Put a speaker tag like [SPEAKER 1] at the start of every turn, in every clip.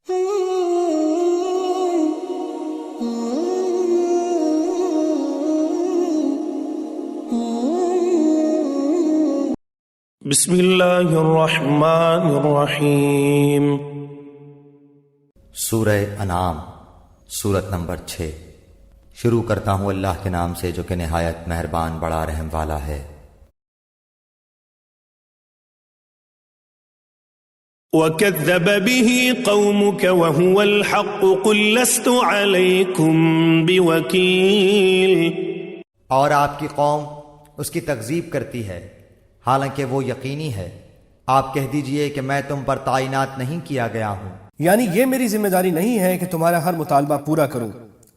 [SPEAKER 1] بسم اللہ الرحمن الرحیم۔
[SPEAKER 2] سورہ انعام، سورت نمبر 6۔ شروع کرتا ہوں اللہ کے نام سے جو کہ نہایت مہربان بڑا رحم والا ہے۔
[SPEAKER 1] وَكَذَّبَ بِهِ قَوْمُكَ وَهُوَ الْحَقُّ قُلْ لَسْتُ عَلَيْكُمْ بِوَكِيلٍ۔
[SPEAKER 2] اور آپ کی قوم اس کی تکذیب کرتی ہے حالانکہ وہ یقینی ہے، آپ کہہ دیجئے کہ میں تم پر تعینات نہیں کیا گیا ہوں،
[SPEAKER 3] یعنی یہ میری ذمہ داری نہیں ہے کہ تمہارا ہر مطالبہ پورا کروں۔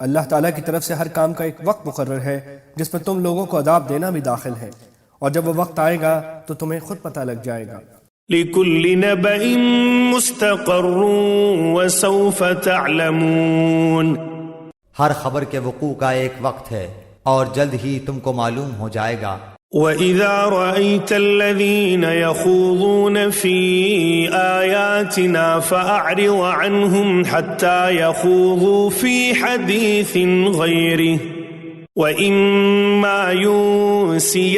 [SPEAKER 3] اللہ تعالیٰ کی طرف سے ہر کام کا ایک وقت مقرر ہے جس میں تم لوگوں کو عذاب دینا بھی داخل ہے، اور جب وہ وقت آئے گا تو تمہیں خود پتہ لگ جائے گا۔
[SPEAKER 1] لِكُلِّ نَبَإٍ مُسْتَقَرٌّ وَسَوْفَ تَعْلَمُونَ۔
[SPEAKER 2] ہر خبر کے وقوع کا ایک وقت ہے اور جلد ہی تم کو معلوم ہو جائے گا۔
[SPEAKER 1] وَإِذَا رَأَيْتَ الَّذِينَ يَخُوضُونَ فِي آيَاتِنَا فَأَعْرِضْ عَنْهُمْ حَتَّى يَخُوضُوا فِي حَدِيثٍ غَيْرِهِ وَإِمَّا يُنْسِيَنَّكَ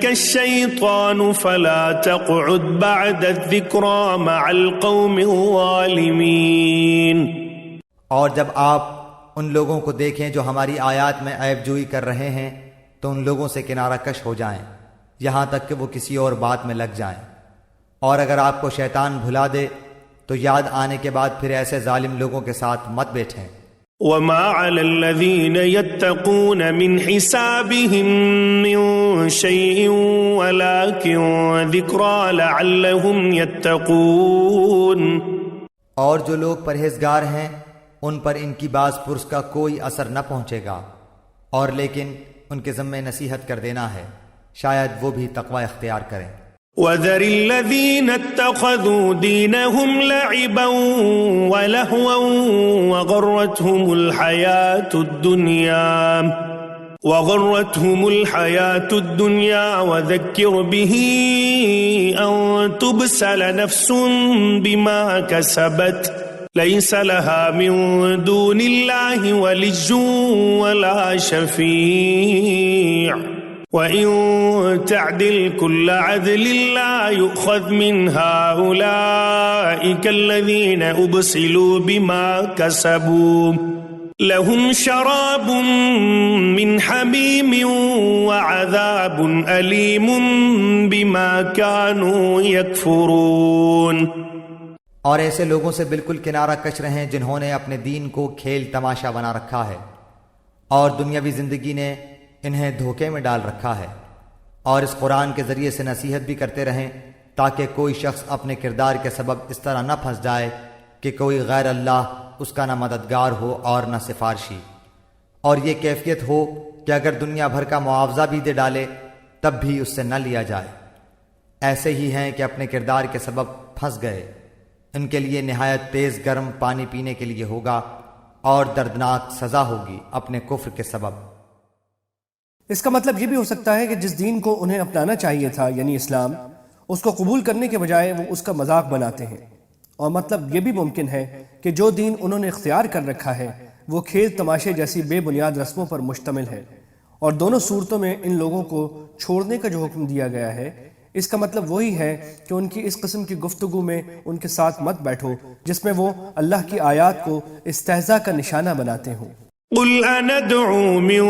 [SPEAKER 1] الشَّيْطَانُ فَلَا تَقْعُدْ بَعْدَ الذِّكْرَى مَعَ الْقَوْمِ الظَّالِمِينَ۔
[SPEAKER 2] اور جب آپ ان لوگوں کو دیکھیں جو ہماری آیات میں عیب جوئی کر رہے ہیں تو ان لوگوں سے کنارہ کش ہو جائیں یہاں تک کہ وہ کسی اور بات میں لگ جائیں، اور اگر آپ کو شیطان بھلا دے تو یاد آنے کے بعد پھر ایسے ظالم لوگوں کے ساتھ مت بیٹھیں۔
[SPEAKER 1] وما على الذين يتقون من حسابهم من شيء ولكن ذكرى لعلهم يتقون۔
[SPEAKER 2] اور جو لوگ پرہیزگار ہیں ان پر ان کی باز پرس کا کوئی اثر نہ پہنچے گا، اور لیکن ان کے ذمے نصیحت کر دینا ہے، شاید وہ بھی تقوی اختیار کریں۔
[SPEAKER 1] وَذَرِ الَّذِينَ اتَّخَذُوا دِينَهُمْ لَعِبًا وَلَهْوًا وَغَرَّتْهُمُ الْحَيَاةُ الدُّنْيَا وَذَكِّرْ بِهِ أَن تُبْسَلَ نَفْسٌ بِمَا كَسَبَتْ لَيْسَ لَهَا مِن دُونِ اللَّهِ وَلِيٌّ وَلَا شَفِيعٌ وَإِن تَعْدِلْ كُلَّ عَدْلٍ لَا يُؤْخَذْ مِنْهَا أُولَئِكَ الَّذِينَ أُبْسِلُوا بِمَا كَسَبُوا لَهُمْ شَرَابٌ مِّنْ حَمِيمٍ وَعَذَابٌ أَلِيمٌ بِمَا كَانُوا يَكْفُرُونَ۔
[SPEAKER 2] اور ایسے لوگوں سے بالکل کنارہ کش رہیں جنہوں نے اپنے دین کو کھیل تماشا بنا رکھا ہے اور دنیاوی زندگی نے انہیں دھوکے میں ڈال رکھا ہے، اور اس قرآن کے ذریعے سے نصیحت بھی کرتے رہیں تاکہ کوئی شخص اپنے کردار کے سبب اس طرح نہ پھنس جائے کہ کوئی غیر اللہ اس کا نہ مددگار ہو اور نہ سفارشی، اور یہ کیفیت ہو کہ اگر دنیا بھر کا معاوضہ بھی دے ڈالے تب بھی اس سے نہ لیا جائے۔ ایسے ہی ہیں کہ اپنے کردار کے سبب پھنس گئے، ان کے لیے نہایت تیز گرم پانی پینے کے لیے ہوگا اور دردناک سزا ہوگی اپنے کفر کے سبب۔
[SPEAKER 3] اس کا مطلب یہ بھی ہو سکتا ہے کہ جس دین کو انہیں اپنانا چاہیے تھا یعنی اسلام، اس کو قبول کرنے کے بجائے وہ اس کا مذاق بناتے ہیں، اور مطلب یہ بھی ممکن ہے کہ جو دین انہوں نے اختیار کر رکھا ہے وہ کھیل تماشے جیسی بے بنیاد رسموں پر مشتمل ہے، اور دونوں صورتوں میں ان لوگوں کو چھوڑنے کا جو حکم دیا گیا ہے اس کا مطلب وہی ہے کہ ان کی اس قسم کی گفتگو میں ان کے ساتھ مت بیٹھو جس میں وہ اللہ کی آیات کو استہزاء کا نشانہ بناتے ہوں۔
[SPEAKER 1] قُلْ أَنَدْعُو مِن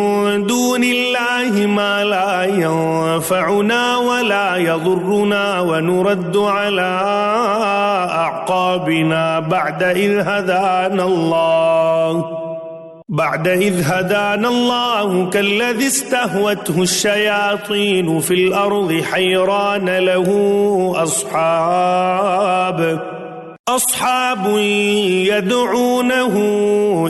[SPEAKER 1] دُونِ اللَّهِ مَا لَا يَنفَعُنَا وَلَا يَضُرُّنَا وَنُرَدُّ عَلَىٰ أَعْقَابِنَا بَعْدَ إِذْ هَدَانَا اللَّهُ كَالَّذِي اسْتَهْوَتْهُ الشَّيَاطِينُ فِي الْأَرْضِ حَيْرَانَ لَهُ أَصْحَابٌ يَدْعُونَهُ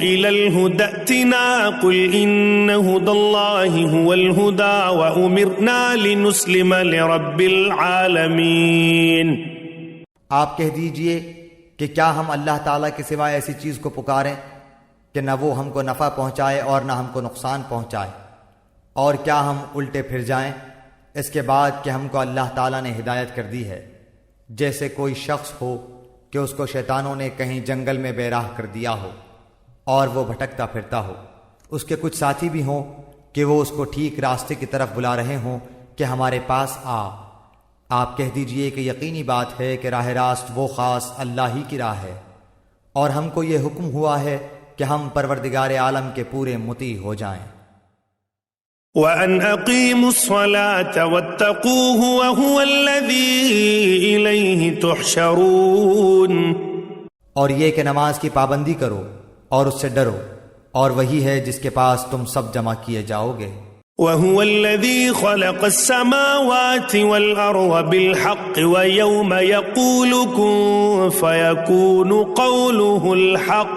[SPEAKER 1] إِلَى الْهُدَى ائْتِنَا قُلْ إِنَّ هُدَى اللَّهِ هُوَ الْهُدَى وَأُمِرْنَا لِنُسْلِمَ لِرَبِّ الْعَالَمِينَ۔
[SPEAKER 2] آپ کہہ دیجئے کہ کیا ہم اللہ تعالیٰ کے سوائے ایسی چیز کو پکاریں کہ نہ وہ ہم کو نفع پہنچائے اور نہ ہم کو نقصان پہنچائے، اور کیا ہم الٹے پھر جائیں اس کے بعد کہ ہم کو اللہ تعالیٰ نے ہدایت کر دی ہے، جیسے کوئی شخص ہو کہ اس کو شیطانوں نے کہیں جنگل میں بے راہ کر دیا ہو اور وہ بھٹکتا پھرتا ہو، اس کے کچھ ساتھی بھی ہوں کہ وہ اس کو ٹھیک راستے کی طرف بلا رہے ہوں کہ ہمارے پاس آ۔ آپ کہہ دیجئے کہ یقینی بات ہے کہ راہ راست وہ خاص اللہ ہی کی راہ ہے، اور ہم کو یہ حکم ہوا ہے کہ ہم پروردگار عالم کے پورے مطیع ہو جائیں۔
[SPEAKER 1] وَأَنْ أَقِيمُوا الصَّلَاةَ وَاتَّقُوهُ وَهُوَ الَّذِي إِلَيْهِ تُحْشَرُونَ،
[SPEAKER 2] اور یہ کہ نماز کی پابندی کرو اور اس سے ڈرو، اور وہی ہے جس کے پاس تم سب جمع کیے جاؤ گے۔
[SPEAKER 1] وَهُوَ الَّذِي خَلَقَ السَّمَاوَاتِ وَالْأَرْضَ بِالْحَقِّ وَيَوْمَ يَقُولُ كُن فَيَكُونُ قَوْلُهُ الْحَقَّ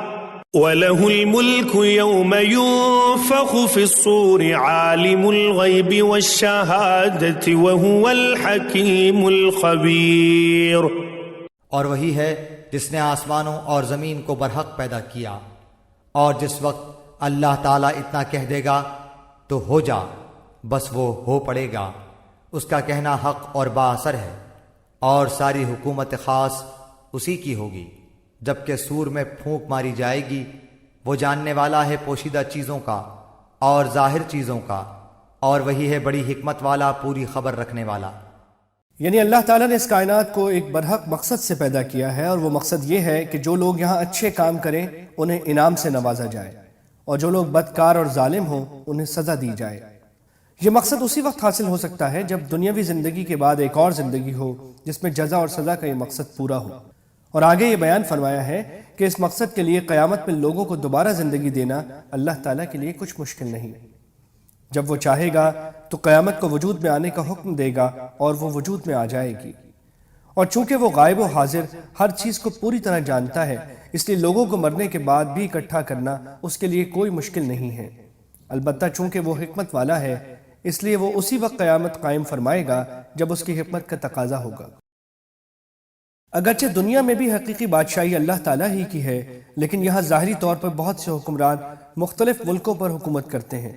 [SPEAKER 1] وَلَهُ الْمُلْكُ يَوْمَ يُنفَخُ فِي الصُّورِ عَالِمُ الْغَيْبِ وَالشَّهَادَةِ وَهُوَ الْحَكِيمُ الْخَبِيرُ۔
[SPEAKER 2] اور وہی ہے جس نے آسمانوں اور زمین کو برحق پیدا کیا، اور جس وقت اللہ تعالیٰ اتنا کہہ دے گا تو ہو جا، بس وہ ہو پڑے گا۔ اس کا کہنا حق اور با اثر ہے، اور ساری حکومت خاص اسی کی ہوگی۔ جبکہ سور میں پھونک ماری جائے گی، وہ جاننے والا ہے پوشیدہ چیزوں کا اور ظاہر چیزوں کا، اور وہی ہے بڑی حکمت والا، پوری خبر رکھنے والا۔
[SPEAKER 3] یعنی اللہ تعالیٰ نے اس کائنات کو ایک برحق مقصد سے پیدا کیا ہے، اور وہ مقصد یہ ہے کہ جو لوگ یہاں اچھے کام کریں انہیں انعام سے نوازا جائے، اور جو لوگ بدکار اور ظالم ہوں انہیں سزا دی جائے۔ یہ مقصد اسی وقت حاصل ہو سکتا ہے جب دنیاوی زندگی کے بعد ایک اور زندگی ہو جس میں جزا اور سزا کا یہ مقصد پورا ہو۔ اور آگے یہ بیان فرمایا ہے کہ اس مقصد کے لیے قیامت میں لوگوں کو دوبارہ زندگی دینا اللہ تعالیٰ کے لیے کچھ مشکل نہیں۔ جب وہ چاہے گا تو قیامت کو وجود میں آنے کا حکم دے گا اور وہ وجود میں آ جائے گی، اور چونکہ وہ غائب و حاضر ہر چیز کو پوری طرح جانتا ہے، اس لیے لوگوں کو مرنے کے بعد بھی اکٹھا کرنا اس کے لیے کوئی مشکل نہیں ہے۔ البتہ چونکہ وہ حکمت والا ہے، اس لیے وہ اسی وقت قیامت قائم فرمائے گا جب اس کی حکمت کا تقاضا ہوگا۔ اگرچہ دنیا میں بھی حقیقی بادشاہی اللہ تعالیٰ ہی کی ہے، لیکن یہاں ظاہری طور پر بہت سے حکمران مختلف ملکوں پر حکومت کرتے ہیں،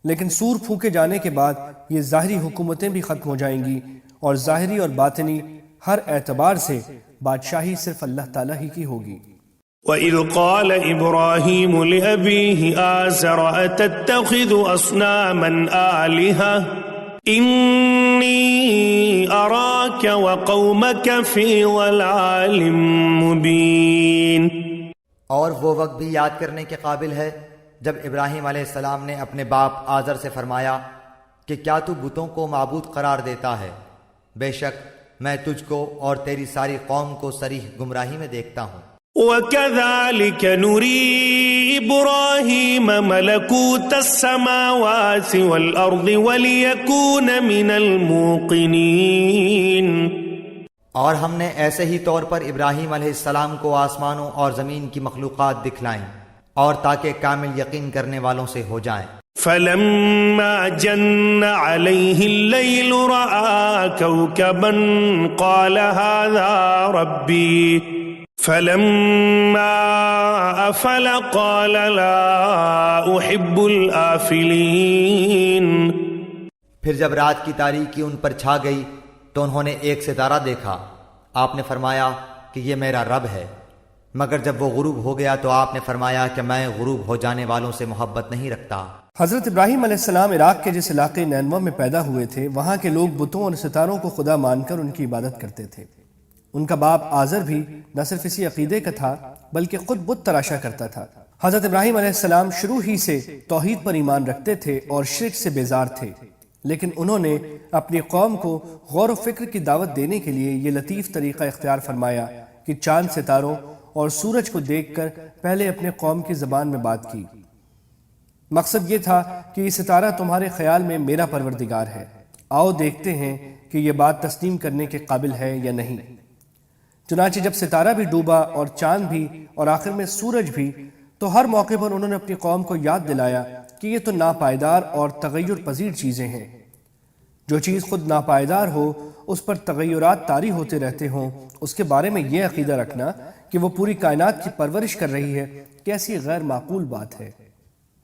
[SPEAKER 3] لیکن سور پھونکے جانے کے بعد یہ ظاہری حکومتیں بھی ختم ہو جائیں گی، اور ظاہری اور باطنی ہر اعتبار سے بادشاہی صرف اللہ تعالیٰ ہی کی ہوگی۔
[SPEAKER 1] وَإِذْ قَالَ إِبْرَاهِيمُ لِأَبِيهِ آزَرَ أَتَتَّخِذُ أَصْنَامًا آلِهَةً إِنِّي أَرَاكَ وَقَوْمَكَ فِي ضَلَالٍ مُبِينٍ۔
[SPEAKER 2] اور وہ وقت بھی یاد کرنے کے قابل ہے جب ابراہیم علیہ السلام نے اپنے باپ آزر سے فرمایا کہ کیا تو بتوں کو معبود قرار دیتا ہے؟ بے شک میں تجھ کو اور تیری ساری قوم کو صریح گمراہی میں دیکھتا ہوں۔
[SPEAKER 1] وَكَذَلِكَ نُرِي إِبْرَاهِيمَ مَلَكُوتَ السَّمَاوَاتِ وَالْأَرْضِ وَلِيَكُونَ مِنَ الْمُوقِنِينَ۔
[SPEAKER 2] اور ہم نے ایسے ہی طور پر ابراہیم علیہ السلام کو آسمانوں اور زمین کی مخلوقات دکھلائیں، اور تاکہ کامل یقین کرنے والوں سے ہو جائیں۔
[SPEAKER 1] فَلَمَّا جَنَّ عَلَيْهِ اللَّيْلُ رَأَىٰ كَوْكَبًا قَالَ هَٰذَا رَبِّي فَلَمَّا أَفَلَ قَالَ لَا أُحِبُّ الْآفِلِينَ۔
[SPEAKER 2] پھر جب رات کی تاریکی ان پر چھا گئی تو انہوں نے ایک ستارہ دیکھا، آپ نے فرمایا کہ یہ میرا رب ہے، مگر جب وہ غروب ہو گیا تو آپ نے فرمایا کہ میں غروب ہو جانے والوں سے محبت نہیں رکھتا۔
[SPEAKER 3] حضرت ابراہیم علیہ السلام عراق کے جس علاقے نینوا میں پیدا ہوئے تھے، وہاں کے لوگ بتوں اور ستاروں کو خدا مان کر ان کی عبادت کرتے تھے۔ ان کا باپ آزر بھی نہ صرف اسی عقیدے کا تھا بلکہ خود بت تراشا کرتا تھا۔ حضرت ابراہیم علیہ السلام شروع ہی سے توحید پر ایمان رکھتے تھے اور شرک سے بیزار تھے، لیکن انہوں نے اپنی قوم کو غور و فکر کی دعوت دینے کے لیے یہ لطیف طریقہ اختیار فرمایا کہ چاند ستاروں اور سورج کو دیکھ کر پہلے اپنے قوم کی زبان میں بات کی۔ مقصد یہ تھا کہ یہ ستارہ تمہارے خیال میں میرا پروردگار ہے، آؤ دیکھتے ہیں کہ یہ بات تسلیم کرنے کے قابل ہے یا نہیں۔ چنانچہ جب ستارہ بھی ڈوبا اور چاند بھی اور آخر میں سورج بھی، تو ہر موقع پر انہوں نے اپنی قوم کو یاد دلایا کہ یہ تو ناپائیدار اور تغیر پذیر چیزیں ہیں۔ جو چیز خود ناپائیدار ہو، اس پر تغیرات طاری ہوتے رہتے ہوں، اس کے بارے میں یہ عقیدہ رکھنا کہ وہ پوری کائنات کی پرورش کر رہی ہے، کیسی غیر معقول بات ہے۔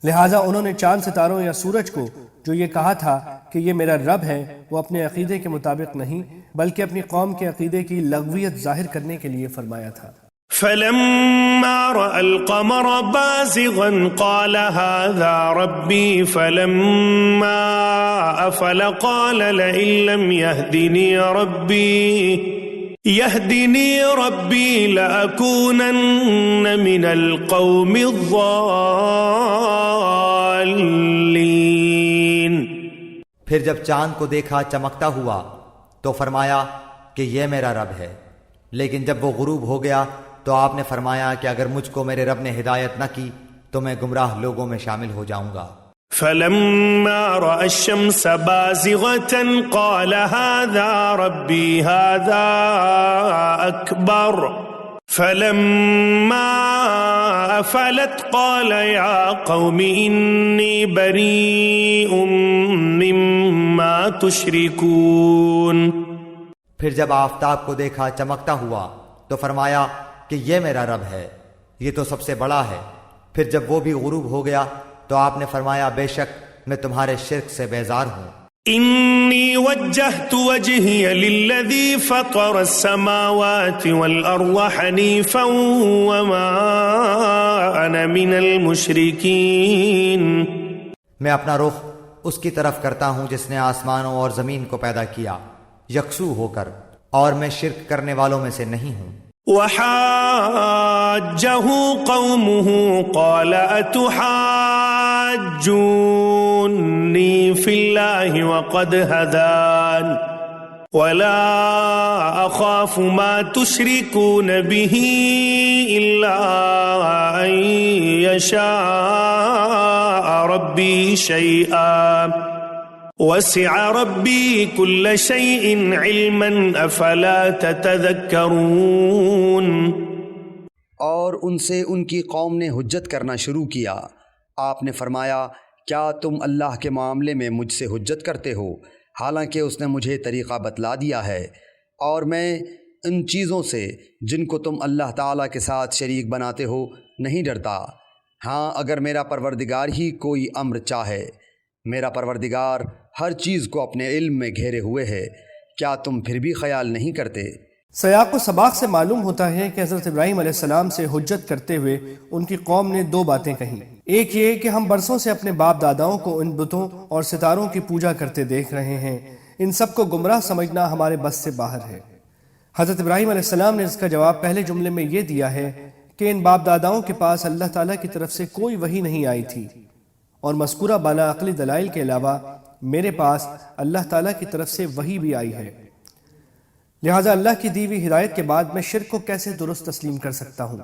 [SPEAKER 3] لہٰذا انہوں نے چاند ستاروں یا سورج کو جو یہ کہا تھا کہ یہ میرا رب ہے، وہ اپنے عقیدے کے مطابق نہیں بلکہ اپنی قوم کے عقیدے کی لغویت ظاہر کرنے کے لیے فرمایا تھا۔
[SPEAKER 1] فلما رأى القمر بازغا قال هذا ربي فلما أفل قال لئن لم يهدني ربي لأكونن من القوم الضالين۔
[SPEAKER 2] پھر جب چاند کو دیکھا چمکتا ہوا تو فرمایا کہ یہ میرا رب ہے، لیکن جب وہ غروب ہو گیا تو آپ نے فرمایا کہ اگر مجھ کو میرے رب نے ہدایت نہ کی تو میں گمراہ لوگوں میں شامل ہو جاؤں گا۔
[SPEAKER 1] فلما رأى الشمس بازغة قال هذا ربي هذا أكبر فلما أفلت قال يا قوم إني بريء مما تشركون۔
[SPEAKER 2] پھر جب آفتاب کو دیکھا چمکتا ہوا تو فرمایا کہ یہ میرا رب ہے، یہ تو سب سے بڑا ہے۔ پھر جب وہ بھی غروب ہو گیا تو آپ نے فرمایا بے شک میں تمہارے شرک سے بیزار ہوں۔
[SPEAKER 1] انی وجہت وجہی للذی فطر السماوات والارض حنیفا وما انا من المشرکین۔
[SPEAKER 2] میں اپنا رخ اس کی طرف کرتا ہوں جس نے آسمانوں اور زمین کو پیدا کیا یکسو ہو کر، اور میں شرک کرنے والوں میں سے نہیں ہوں۔
[SPEAKER 1] وحاجه قومه قال أتحاجوني في الله وقد هدان ولا أخاف ما تشركون به إلا أن يشاء ربي شيئا وسع ربي كل شيء علما افلا تتذكرون۔
[SPEAKER 4] اور ان سے ان کی قوم نے حجت کرنا شروع کیا۔ آپ نے فرمایا کیا تم اللہ کے معاملے میں مجھ سے حجت کرتے ہو، حالانکہ اس نے مجھے طریقہ بتلا دیا ہے، اور میں ان چیزوں سے جن کو تم اللہ تعالیٰ کے ساتھ شریک بناتے ہو نہیں ڈرتا۔ ہاں اگر میرا پروردگار ہی کوئی امر چاہے، میرا پروردگار ہر چیز کو اپنے علم میں گھیرے ہوئے ہے، کیا تم پھر بھی خیال نہیں کرتے؟
[SPEAKER 3] سیاق و سباق سے معلوم ہوتا ہے کہ حضرت ابراہیم علیہ السلام سے حجت کرتے ہوئے ان کی قوم نے دو باتیں کہیں۔ ایک یہ کہ ہم برسوں سے اپنے باپ داداؤں کو ان بتوں اور ستاروں کی پوجا کرتے دیکھ رہے ہیں، ان سب کو گمراہ سمجھنا ہمارے بس سے باہر ہے۔ حضرت ابراہیم علیہ السلام نے اس کا جواب پہلے جملے میں یہ دیا ہے کہ ان باپ داداؤں کے پاس اللہ تعالیٰ کی طرف سے کوئی وحی نہیں آئی تھی، اور مذکورہ بالا عقلی دلائل کے علاوہ میرے پاس اللہ تعالیٰ کی طرف سے وحی بھی آئی ہے، لہٰذا اللہ کی دی ہوئی ہدایت کے بعد میں شرک کو کیسے درست تسلیم کر سکتا ہوں؟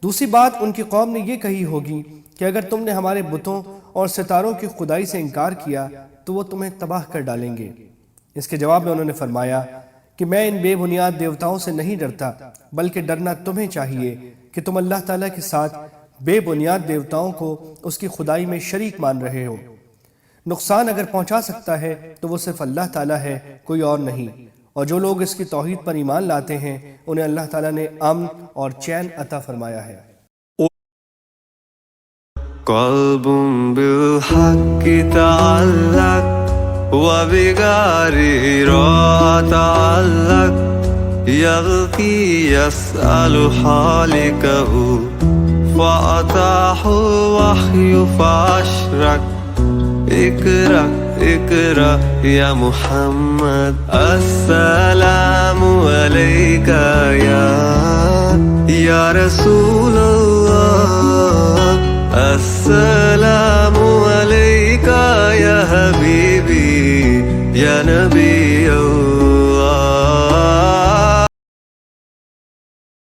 [SPEAKER 3] دوسری بات ان کی قوم نے یہ کہی ہوگی کہ اگر تم نے ہمارے بتوں اور ستاروں کی خدائی سے انکار کیا تو وہ تمہیں تباہ کر ڈالیں گے۔ اس کے جواب میں انہوں نے فرمایا کہ میں ان بے بنیاد دیوتاؤں سے نہیں ڈرتا، بلکہ ڈرنا تمہیں چاہیے کہ تم اللہ تعالیٰ کے ساتھ بے بنیاد دیوتاؤں کو اس کی خدائی میں شریک مان رہے ہو۔ نقصان اگر پہنچا سکتا ہے تو وہ صرف اللہ تعالیٰ ہے، کوئی اور نہیں، اور جو لوگ اس کی توحید پر ایمان لاتے ہیں انہیں اللہ تعالیٰ نے امن اور چین عطا فرمایا ہے۔
[SPEAKER 5] قلب بالحق تعلق وبغير تعلق يبكي يسأل حالكه فأتاه الوحي فأشرك اقرأ اقرأ يا محمد السلام عليك يا رسول الله السلام